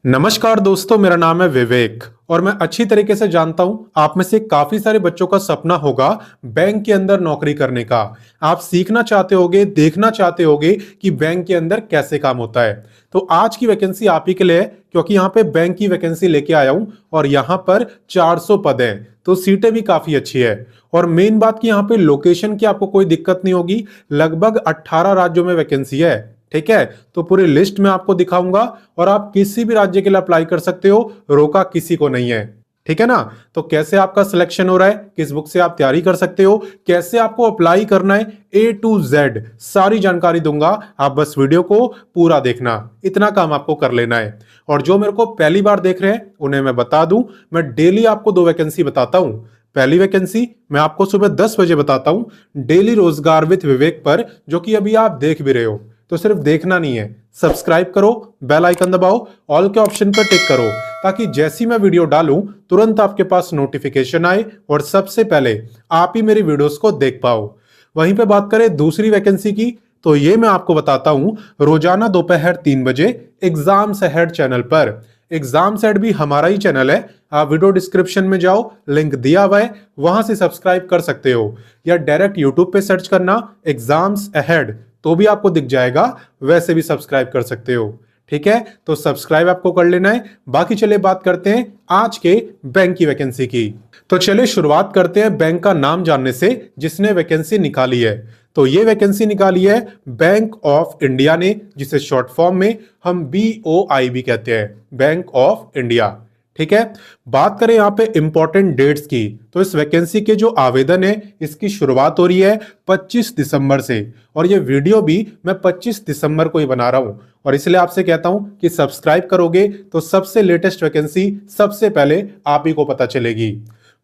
नमस्कार दोस्तों, मेरा नाम है विवेक और मैं अच्छी तरीके से जानता हूं आप में से काफी सारे बच्चों का सपना होगा बैंक के अंदर नौकरी करने का। आप सीखना चाहते होगे, देखना चाहते होगे कि बैंक के अंदर कैसे काम होता है। तो आज की वैकेंसी आप ही के लिए है, क्योंकि यहाँ पे बैंक की वैकेंसी लेके आया हूं और यहाँ पर 400 पद हैं, तो सीटें भी काफी अच्छी है। और मेन बात कि यहाँ पे लोकेशन की आपको कोई दिक्कत नहीं होगी। लगभग 18 राज्यों में वैकेंसी है, ठीक है। तो पूरी लिस्ट में आपको दिखाऊंगा और आप किसी भी राज्य के लिए अप्लाई कर सकते हो, रोका किसी को नहीं है, ठीक है ना। तो कैसे आपका सिलेक्शन हो रहा है, किस बुक से आप तैयारी कर सकते हो, कैसे आपको अप्लाई करना है, A to Z सारी जानकारी दूंगा। आप बस वीडियो को पूरा देखना, इतना काम आपको कर लेना है। और जो मेरे को पहली बार देख रहे हैं उन्हें मैं बता दूं, मैं डेली आपको 2 वैकेंसी बताता हूं। पहली वैकेंसी मैं आपको सुबह 10 बजे बताता हूं, डेली रोजगार विद विवेक पर, जो कि अभी आप देख भी रहे हो। तो सिर्फ देखना नहीं है, सब्सक्राइब करो, बेल आइकन दबाओ, ऑल के ऑप्शन पर टिक करो, ताकि जैसी मैं वीडियो डालूं तुरंत आपके पास नोटिफिकेशन आए और सबसे पहले आप ही मेरी वीडियोस को देख पाओ। वहीं पे बात करें दूसरी वैकेंसी की, तो ये मैं आपको बताता हूं रोजाना दोपहर 3 बजे एग्जाम्स अहेड चैनल पर। एग्जाम्स अहेड भी हमारा ही चैनल है, आप वीडियो डिस्क्रिप्शन में जाओ, लिंक दिया हुआ है, वहां से सब्सक्राइब कर सकते हो, या डायरेक्ट यूट्यूब पे सर्च करना एग्जाम्स अहेड, तो भी आपको दिख जाएगा। वैसे भी सब्सक्राइब कर सकते हो, ठीक है। तो सब्सक्राइब आपको कर लेना है। बाकी चलिए बात करते हैं आज के बैंक की वैकेंसी की। तो चलिए शुरुआत करते हैं बैंक का नाम जानने से जिसने वैकेंसी निकाली है। तो ये वैकेंसी निकाली है बैंक ऑफ इंडिया ने, जिसे शॉर्ट फॉर्म में हम BOI भी कहते हैं, बैंक ऑफ इंडिया, ठीक है। बात करें यहाँ पे इंपॉर्टेंट डेट्स की, तो इस वैकेंसी के जो आवेदन है इसकी शुरुआत हो रही है 25 दिसंबर से, और ये वीडियो भी मैं 25 दिसंबर को ही बना रहा हूं। और इसलिए आपसे कहता हूं कि सब्सक्राइब करोगे तो सबसे लेटेस्ट वैकेंसी सबसे पहले आप ही को पता चलेगी।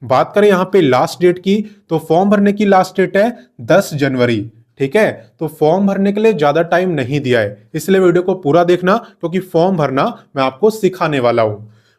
बात करें यहाँ पे लास्ट डेट की, तो फॉर्म भरने की लास्ट डेट है 10 जनवरी, ठीक है। तो फॉर्म भरने के लिए ज्यादा टाइम नहीं दिया है, इसलिए वीडियो को पूरा देखना, क्योंकि फॉर्म भरना मैं आपको सिखाने वाला हूं।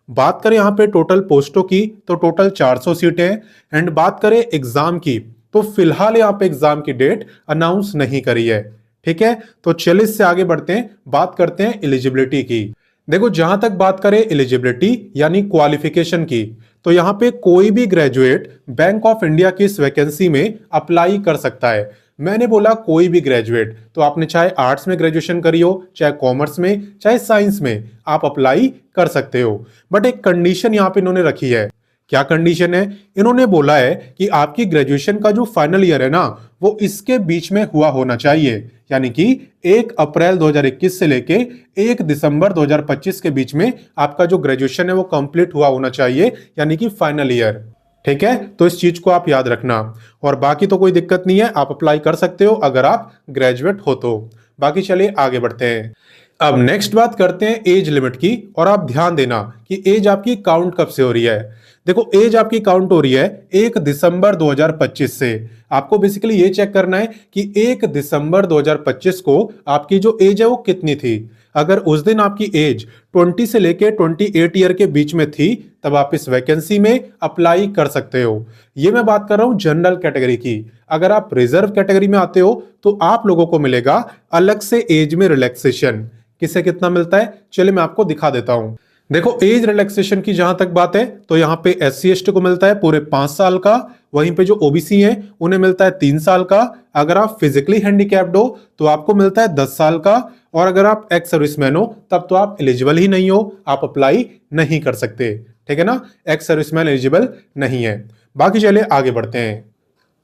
बात करें यहाँ पे टोटल पोस्टों की, तो टोटल 400 सीटें हैं। एंड बात करें एग्जाम की, तो फिलहाल यहाँ पे एग्जाम की डेट अनाउंस नहीं करी है, ठीक है। तो चलिए इससे आगे बढ़ते हैं, बात करते हैं एलिजिबिलिटी की। देखो, जहां तक बात करें एलिजिबिलिटी यानी क्वालिफिकेशन की, तो यहाँ पे कोई भी ग्रेजुएट बैंक ऑफ इंडिया की इस वैकेंसी में अप्लाई कर सकता है। मैंने बोला कोई भी ग्रेजुएट, तो आपने चाहे आर्ट्स में ग्रेजुएशन करी हो, चाहे कॉमर्स में, चाहे साइंस में, आप अप्लाई कर सकते हो। बट एक कंडीशन यहाँ पे इन्होंने रखी है। क्या कंडीशन है? इन्होंने बोला है कि आपकी ग्रेजुएशन का जो फाइनल ईयर है ना, वो इसके बीच में हुआ होना चाहिए, यानी कि 1 अप्रैल 2021 से लेके 1 दिसंबर 2025 के बीच में आपका जो ग्रेजुएशन है वो कंप्लीट हुआ होना चाहिए, यानी कि फाइनल ईयर, ठीक है। तो इस चीज को आप याद रखना, और बाकी तो कोई दिक्कत नहीं है, आप अप्लाई कर सकते हो अगर आप ग्रेजुएट हो तो। बाकी चलिए आगे बढ़ते हैं। अब नेक्स्ट बात करते हैं एज लिमिट की, और आप ध्यान देना कि एज आपकी काउंट कब से हो रही है। देखो, एज आपकी काउंट हो रही है 1 दिसंबर 2025 से। आपको बेसिकली ये चेक करना है कि 1 दिसंबर 2025 को आपकी जो एज है वो कितनी थी। अगर उस दिन आपकी एज 20 से लेके 28 ईयर के बीच में थी, तब आप इस वैकेंसी में अप्लाई कर सकते हो। ये मैं बात कर रहा हूं जनरल कैटेगरी की। अगर आप रिजर्व कैटेगरी में आते हो तो आप लोगों को मिलेगा अलग से एज में रिलैक्सेशन। किसे कितना मिलता है, चलिए मैं आपको दिखा देता हूं। देखो, एज रिलैक्सेशन की जहां तक बात है, तो यहाँ पे SC/ST को मिलता है पूरे 5 साल का। वहीं पे जो OBC है उन्हें मिलता है 3 साल का। अगर आप फिजिकली हैंडीकैप्ड हो तो आपको मिलता है 10 साल का। और अगर आप एक्स सर्विसमैन हो तब तो आप एलिजिबल ही नहीं हो, आप अप्लाई नहीं कर सकते, ठीक है ना। एक्स सर्विसमैन एलिजिबल नहीं है। बाकी चलिए आगे बढ़ते हैं।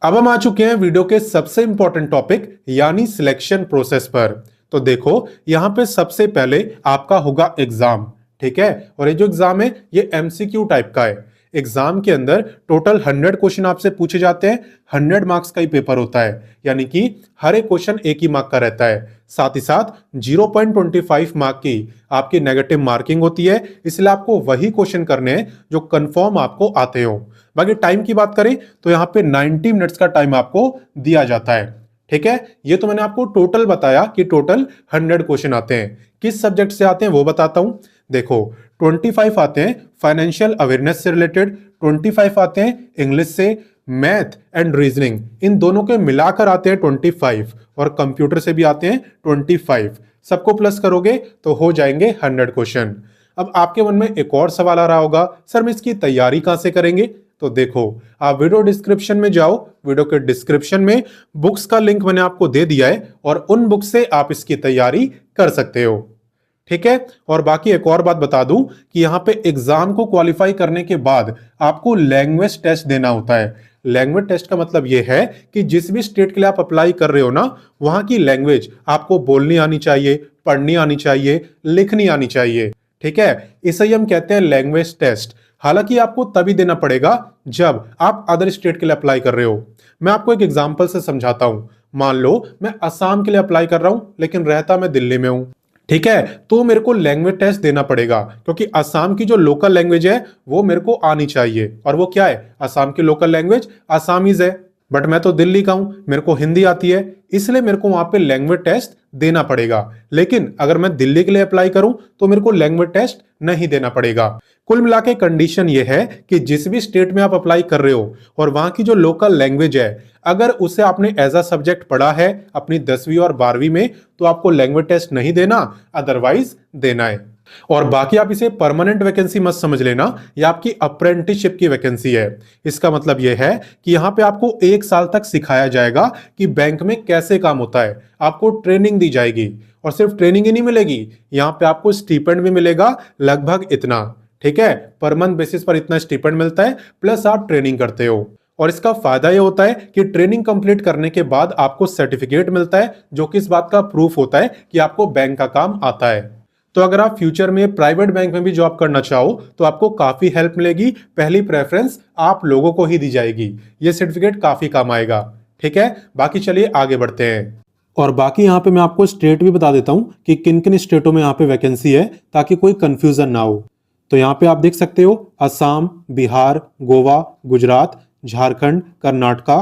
अब हम आ चुके हैं वीडियो के सबसे इंपॉर्टेंट टॉपिक यानी सिलेक्शन प्रोसेस पर। तो देखो, यहां पे सबसे पहले आपका होगा एग्जाम, ठीक है। और ये जो एग्जाम है ये MCQ टाइप का है। एग्जाम के अंदर टोटल 100 क्वेश्चन आपसे पूछे जाते हैं। 100 मार्क्स का ही पेपर होता है, यानी कि हर एक क्वेश्चन 1 ही मार्क का रहता है। साथ ही साथ 0.25 मार्क की आपकी नेगेटिव मार्किंग होती है, इसलिए आपको वही क्वेश्चन करने हैं जो कंफर्म आपको आते हो। बाकी टाइम की बात करें तो यहाँ पे 90 मिनट्स का टाइम आपको दिया जाता है, ठीक है। ये तो मैंने आपको टोटल बताया कि टोटल 100 क्वेश्चन आते हैं। किस सब्जेक्ट से आते हैं वो बताता हूं। देखो, 25 आते हैं फाइनेंशियल अवेयरनेस से रिलेटेड, 25 आते हैं इंग्लिश से, मैथ एंड रीजनिंग इन दोनों के मिलाकर आते हैं 25, और कंप्यूटर से भी आते हैं 25। सबको प्लस करोगे तो हो जाएंगे 100 क्वेश्चन। अब आपके मन में एक और सवाल आ रहा होगा, सर हम इसकी तैयारी कहां से करेंगे? तो देखो, आप वीडियो डिस्क्रिप्शन में जाओ, वीडियो के डिस्क्रिप्शन में बुक्स का लिंक मैंने आपको दे दिया है और उन बुक से आप इसकी तैयारी कर सकते हो। ठीक है। और बाकी एक और बात बता दूं कि यहां पे एग्जाम को क्वालिफाई करने के बाद आपको लैंग्वेज टेस्ट देना होता है। लैंग्वेज टेस्ट का मतलब यह है कि जिस भी स्टेट के लिए आप अप्लाई कर रहे हो ना, वहां की लैंग्वेज आपको बोलनी आनी चाहिए, पढ़नी आनी चाहिए, लिखनी आनी चाहिए। ठीक है, इसे ही हम कहते हैं लैंग्वेज टेस्ट। हालांकि आपको तभी देना पड़ेगा जब आप अदर स्टेट के लिए अप्लाई कर रहे हो। मैं आपको एक एग्जांपल से समझाता हूं। मान लो मैं असम के लिए अप्लाई कर रहा हूं, लेकिन रहता मैं दिल्ली में हूं। ठीक है, तो मेरे को लैंग्वेज टेस्ट देना पड़ेगा, क्योंकि असम की जो लोकल लैंग्वेज है वो मेरे को आनी चाहिए। और वो क्या है? असम की लोकल लैंग्वेज आसामीज है। बट मैं तो दिल्ली का हूं, मेरे को हिंदी आती है, इसलिए मेरे को वहां पे लैंग्वेज टेस्ट देना पड़ेगा। लेकिन अगर मैं दिल्ली के लिए अप्लाई करूं तो मेरे को लैंग्वेज टेस्ट नहीं देना पड़ेगा। कुल मिला के कंडीशन यह है कि जिस भी स्टेट में आप अप्लाई कर रहे हो और वहां की जो लोकल लैंग्वेज है, अगर उसे आपने एज अ सब्जेक्ट पढ़ा है अपनी 10वीं और 12वीं में, तो आपको लैंग्वेज टेस्ट नहीं देना, अदरवाइज देना है। और बाकी आप इसे परमानेंट वैकेंसी मत समझ लेना, ये आपकी अप्रेंटिसशिप की वैकेंसी है। इसका मतलब यह है कि यहां पे आपको 1 साल तक सिखाया जाएगा कि बैंक में कैसे काम होता है, आपको ट्रेनिंग दी जाएगी। और सिर्फ ट्रेनिंग ही नहीं मिलेगी, यहां पे आपको स्टीपेंड भी मिलेगा, लगभग इतना। ठीक है, पर मंथ बेसिस पर इतना स्टीपेंड मिलता है, प्लस आप ट्रेनिंग करते हो। और इसका फायदा यह होता है कि ट्रेनिंग कंप्लीट करने के बाद आपको सर्टिफिकेट मिलता है, जो कि इस बात का प्रूफ होता है कि आपको बैंक का काम आता है। तो अगर आप फ्यूचर में प्राइवेट बैंक में भी जॉब करना चाहो तो आपको काफी हेल्प मिलेगी। पहली प्रेफरेंस आप लोगों को ही दी जाएगी। ये सर्टिफिकेट काफी काम आएगा। ठीक है, बाकी चलिए आगे बढ़ते हैं। और बाकी यहाँ पे मैं आपको स्टेट भी बता देता हूं कि किन किन स्टेटों में यहाँ पे वैकेंसी है, ताकि कोई कंफ्यूजन ना हो। तो यहाँ पे आप देख सकते हो Assam, Bihar, Goa, Gujarat, Jharkhand, Karnataka,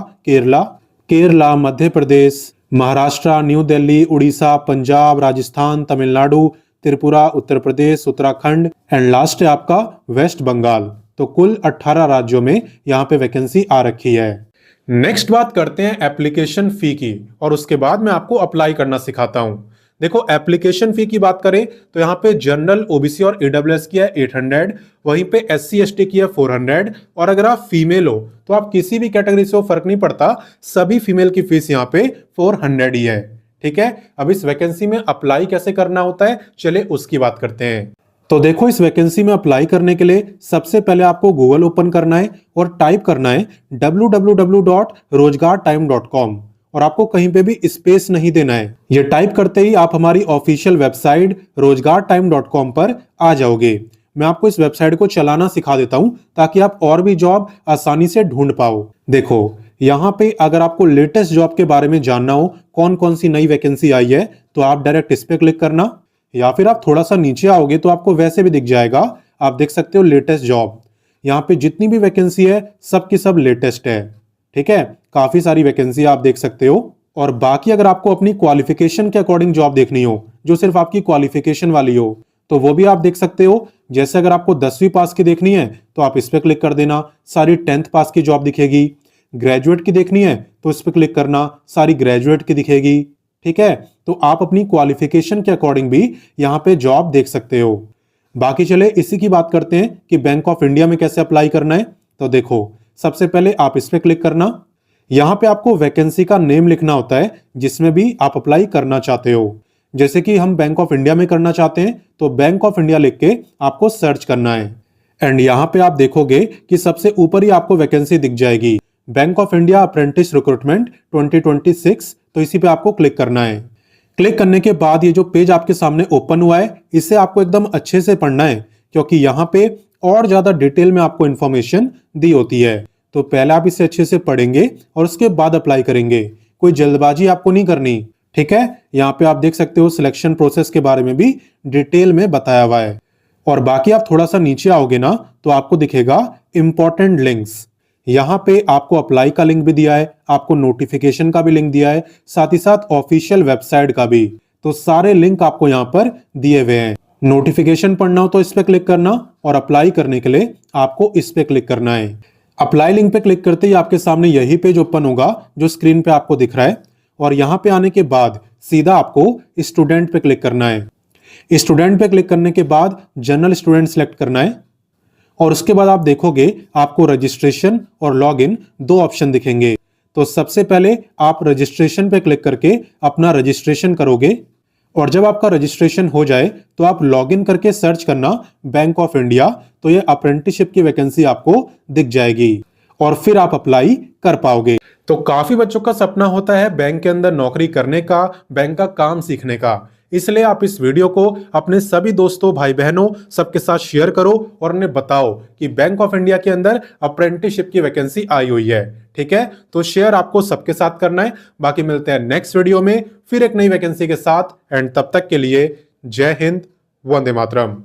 Kerala, Madhya Pradesh, Maharashtra, New Delhi, Orissa, Punjab, Rajasthan, Tamil Nadu, Tripura, Uttar Pradesh, Uttarakhand and last है आपका वेस्ट बंगाल। तो कुल 18 राज्यों में यहाँ पे वैकेंसी आ रखी है। नेक्स्ट बात करते हैं एप्लीकेशन फी की, और उसके बाद मैं आपको अप्लाई करना सिखाता हूं। देखो, एप्लीकेशन फी की बात करें तो यहाँ पे जनरल, ओबीसी और ईडब्ल्यूएस की है 800, वहीं पे एससी एसटी की है 400। और अगर आप फीमेल हो तो आप किसी भी कैटेगरी से हो, फर्क नहीं पड़ता, सभी फीमेल की फीस यहाँ पे 400 ही है। ठीक है, अब इस वैकेंसी में अप्लाई कैसे करना होता है, चले उसकी बात करते हैं। तो देखो, इस वैकेंसी में अप्लाई करने के लिए सबसे पहले आपको गूगल ओपन करना है और टाइप करना है www.rozgartime.com, और आपको कहीं पे भी स्पेस नहीं देना है। ये टाइप करते ही आप हमारी ऑफिशियल वेबसाइट rozgartime.com पर आ जाओगे। मैं आपको इस वेबसाइट को चलाना सिखा देता हूं, ताकि आप और भी जॉब आसानी से ढूंढ पाओ। देखो, यहाँ पे अगर आपको लेटेस्ट जॉब के बारे में जानना हो, कौन कौन सी नई वैकेंसी आई है, तो आप डायरेक्ट इस पे क्लिक करना, या फिर आप थोड़ा सा नीचे आओगे तो आपको वैसे भी दिख जाएगा। आप देख सकते हो लेटेस्ट जॉब। यहाँ पे जितनी भी वैकेंसी है सब की सब लेटेस्ट है। ठीक है, काफी सारी वैकेंसी आप देख सकते हो। और बाकी अगर आपको अपनी क्वालिफिकेशन के अकॉर्डिंग जॉब देखनी हो, जो सिर्फ आपकी क्वालिफिकेशन वाली हो, तो वो भी आप देख सकते हो। जैसे अगर आपको 10वीं पास की देखनी है तो आप इस पे क्लिक कर देना, सारी 10th पास की जॉब दिखेगी। ग्रेजुएट की देखनी है तो इस पे क्लिक करना, सारी ग्रेजुएट की दिखेगी। ठीक है, तो आप अपनी क्वालिफिकेशन के अकॉर्डिंग भी यहाँ पे जॉब देख सकते हो। बाकी चले इसी की बात करते हैं कि बैंक ऑफ इंडिया में कैसे अप्लाई करना है। तो देखो, सबसे पहले आप इस पे क्लिक करना। यहाँ पे आपको वैकेंसी का नेम लिखना होता है जिसमें भी आप अप्लाई करना चाहते हो। जैसे कि हम बैंक ऑफ इंडिया में करना चाहते हैं तो बैंक ऑफ इंडिया लिख के आपको सर्च करना है। एंड यहाँ पे आप देखोगे कि सबसे ऊपर ही आपको वैकेंसी दिख जाएगी, bank of India apprentice recruitment 2026। तो इसी पे आपको क्लिक करना है। क्लिक करने के बाद ये जो पेज आपके सामने ओपन हुआ है, इसे आपको एकदम अच्छे से पढ़ना है, क्योंकि यहाँ पे और ज्यादा डिटेल में आपको इन्फॉर्मेशन दी होती है। तो पहले आप इसे अच्छे से पढ़ेंगे और उसके बाद अप्लाई करेंगे। कोई जल्दबाजी आपको नहीं करनी। ठीक है, यहाँ पे आप देख सकते हो सिलेक्शन प्रोसेस के बारे में भी डिटेल में बताया हुआ है। और बाकी आप थोड़ा सा नीचे आओगे ना तो आपको दिखेगा इंपॉर्टेंट लिंक्स। यहाँ पे आपको अप्लाई का लिंक भी दिया है, आपको नोटिफिकेशन का भी लिंक दिया है, साथ ही साथ ऑफिशियल वेबसाइट का भी। तो सारे लिंक आपको यहाँ पर दिए हुए हैं। नोटिफिकेशन पढ़ना हो तो इस पे क्लिक करना, और अप्लाई करने के लिए आपको इस पे क्लिक करना है। अप्लाई लिंक पे क्लिक करते ही आपके सामने यही पेज ओपन होगा जो स्क्रीन पे आपको दिख रहा है। और यहाँ पे आने के बाद सीधा आपको स्टूडेंट पे क्लिक करना है। स्टूडेंट पे क्लिक करने के बाद जनरल स्टूडेंट सेलेक्ट करना है और उसके बाद आप देखोगे आपको रजिस्ट्रेशन और लॉगिन दो ऑप्शन दिखेंगे। तो सबसे पहले आप रजिस्ट्रेशन पे क्लिक करके अपना रजिस्ट्रेशन करोगे और जब आपका रजिस्ट्रेशन हो जाए तो आप लॉगिन करके सर्च करना बैंक ऑफ इंडिया, तो ये अप्रेंटिसशिप की वैकेंसी आपको दिख जाएगी और फिर आप अप्लाई कर पाओगे। तो काफी बच्चों का सपना होता है बैंक के अंदर नौकरी करने का, बैंक का काम सीखने का। इसलिए आप इस वीडियो को अपने सभी दोस्तों, भाई बहनों सबके साथ शेयर करो और उन्हें बताओ कि बैंक ऑफ इंडिया के अंदर अप्रेंटिसशिप की वैकेंसी आई हुई है। ठीक है, तो शेयर आपको सबके साथ करना है। बाकी मिलते हैं नेक्स्ट वीडियो में फिर एक नई वैकेंसी के साथ, एंड तब तक के लिए जय हिंद, वंदे मातरम।